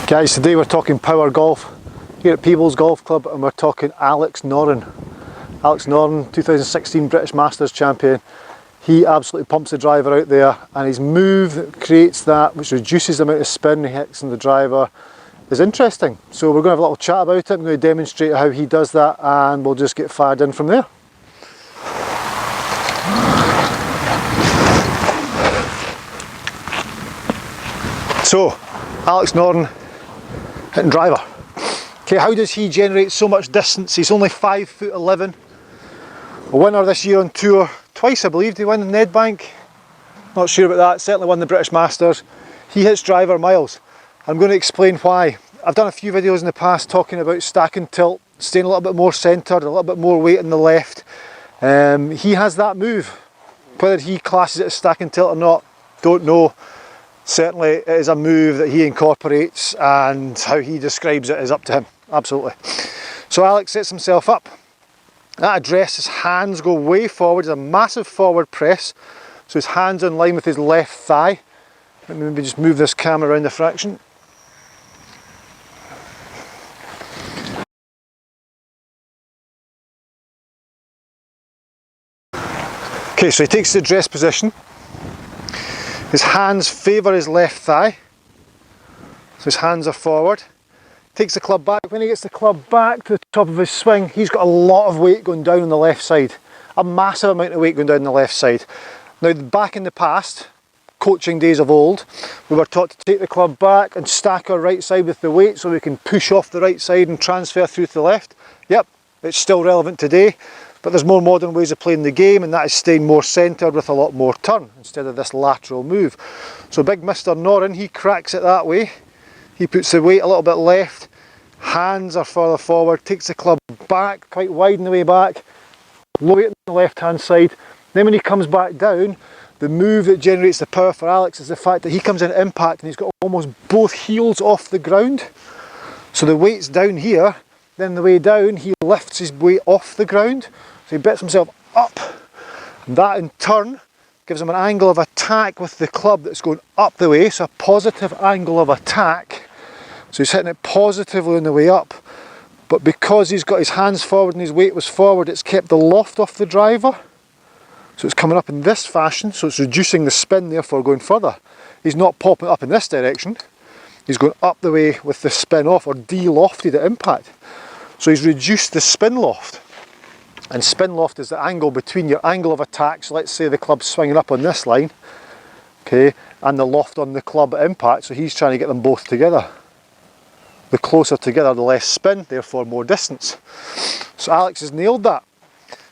Guys, today we're talking power golf here at Peebles Golf Club, and we're talking Alex Noren. Alex Noren, 2016 British Masters champion. He absolutely pumps the driver out there, and his move that creates that, which reduces the amount of spin he hits on the driver, is interesting. So we're going to have a little chat about it. I'm going to demonstrate how he does that, and we'll just get fired in from there. So, Alex Noren hitting driver. Okay, how does he generate so much distance? He's only 5'11". A winner this year on tour, twice I believe. Did he win in Nedbank? Not sure about that, certainly won the British Masters. He hits driver miles. I'm going to explain why. I've done a few videos in the past talking about stack and tilt, staying a little bit more centred, a little bit more weight in the left. He has that move. Whether he classes it as stack and tilt or not, don't know. Certainly it is a move that he incorporates, and how he describes it is up to him, absolutely. So Alex sets himself up. At address, his hands go way forward, it's a massive forward press, so his hands are in line with his left thigh. Let me maybe just move this camera around a fraction. Okay, so he takes the address position. His hands favour his left thigh, so his hands are forward. Takes the club back. When he gets the club back to the top of his swing, he's got a lot of weight going down on the left side. A massive amount of weight going down on the left side. Now, back in the past, coaching days of old, we were taught to take the club back and stack our right side with the weight so we can push off the right side and transfer through to the left. Yep, it's still relevant today. But there's more modern ways of playing the game, and that is staying more centred with a lot more turn instead of this lateral move. So big Mr. Noren, he cracks it that way. He puts the weight a little bit left, hands are further forward, takes the club back, quite wide in the way back, low weight on the left hand side. Then when he comes back down, the move that generates the power for Alex is the fact that he comes in impact and he's got almost both heels off the ground. So the weight's down here, then the way down he lifts his weight off the ground. So he bets himself up, and that in turn gives him an angle of attack with the club that's going up the way, so a positive angle of attack. So he's hitting it positively on the way up, but because he's got his hands forward and his weight was forward, it's kept the loft off the driver. So it's coming up in this fashion, so it's reducing the spin, therefore going further. He's not popping up in this direction, he's going up the way with the spin off, or de-lofted at impact. So he's reduced the spin loft. And spin loft is the angle between your angle of attack, so let's say the club's swinging up on this line, okay, and the loft on the club at impact, so he's trying to get them both together. The closer together, the less spin, therefore more distance. So Alex has nailed that.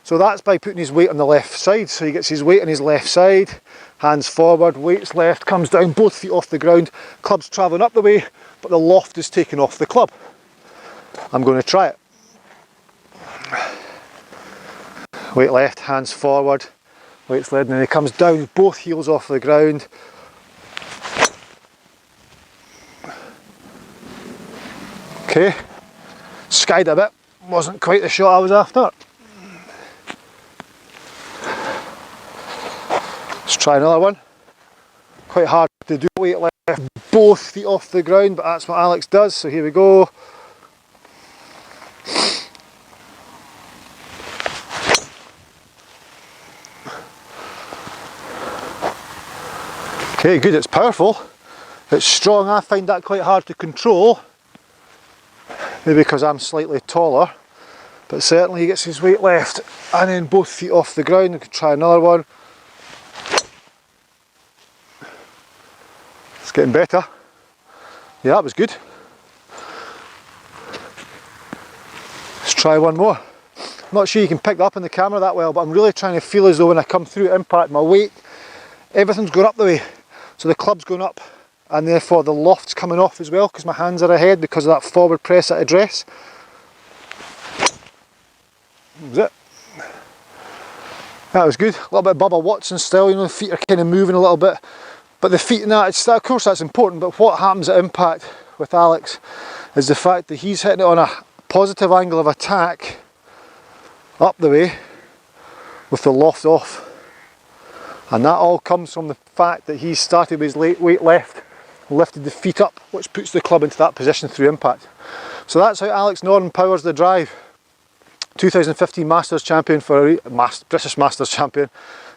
So that's by putting his weight on the left side, so he gets his weight on his left side, hands forward, weight's left, comes down, both feet off the ground, club's travelling up the way, but the loft is taken off the club. I'm going to try it. Weight left, hands forward, weight's led, and then he comes down, both heels off the ground. Okay, skied a bit, wasn't quite the shot I was after. Let's try another one. Quite hard to do, weight left, both feet off the ground, but that's what Alex does, so here we go. Okay, good, it's powerful, it's strong. I find that quite hard to control, maybe because I'm slightly taller, but certainly he gets his weight left and then both feet off the ground. We could try another one. It's getting better. Yeah, that was good. Let's try one more. I'm not sure you can pick that up in the camera that well, but I'm really trying to feel as though when I come through impact, my weight, everything's going up the way. So the club's going up, and therefore the loft's coming off as well because my hands are ahead because of that forward press at address. That was it. That was good. A little bit of Bubba Watson style, you know, the feet are kind of moving a little bit. But the feet in that, of course that's important, but what happens at impact with Alex is the fact that he's hitting it on a positive angle of attack up the way with the loft off. And that all comes from the fact that he started with his weight left lifted the feet up, which puts the club into that position through impact. So that's how Alex Noren powers the drive. 2015 Masters champion for a British Masters champion,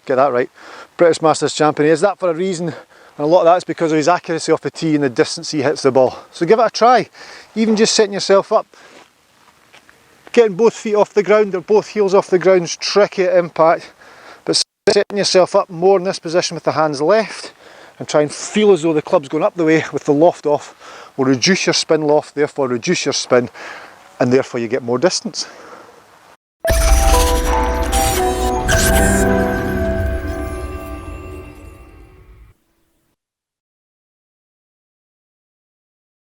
get that right, British Masters champion. He is that for a reason, and a lot of that's because of his accuracy off the tee and the distance he hits the ball. So give it a try, even just setting yourself up, getting both feet off the ground or both heels off the ground is tricky at impact, but setting yourself up more in this position with the hands left and try and feel as though the club's going up the way with the loft off will reduce your spin loft, therefore reduce your spin, and therefore you get more distance.